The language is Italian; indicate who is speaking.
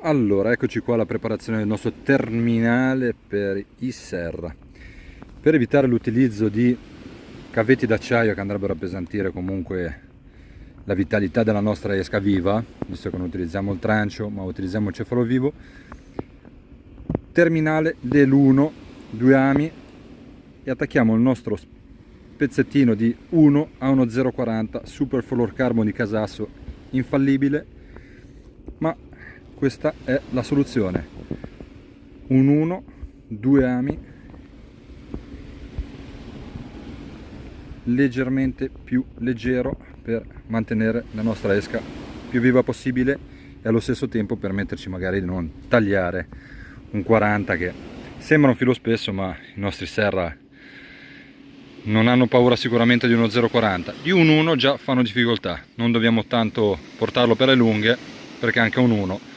Speaker 1: Allora, eccoci qua alla preparazione del nostro terminale per i serra. Per evitare l'utilizzo di cavetti d'acciaio che andrebbero a appesantire comunque la vitalità della nostra esca viva, visto che non utilizziamo il trancio ma utilizziamo il cefalo vivo, terminale dell'1, due ami, e attacchiamo il nostro pezzettino di 1 a uno 0,40 super fluorocarbon di Casasso infallibile, ma questa è la soluzione. Un 1, due ami, leggermente più leggero per mantenere la nostra esca più viva possibile e allo stesso tempo permetterci magari di non tagliare un 40 che sembra un filo spesso, ma i nostri serra non hanno paura sicuramente di uno 0,40. Di un 1 già fanno difficoltà, non dobbiamo tanto portarlo per le lunghe perché anche un 1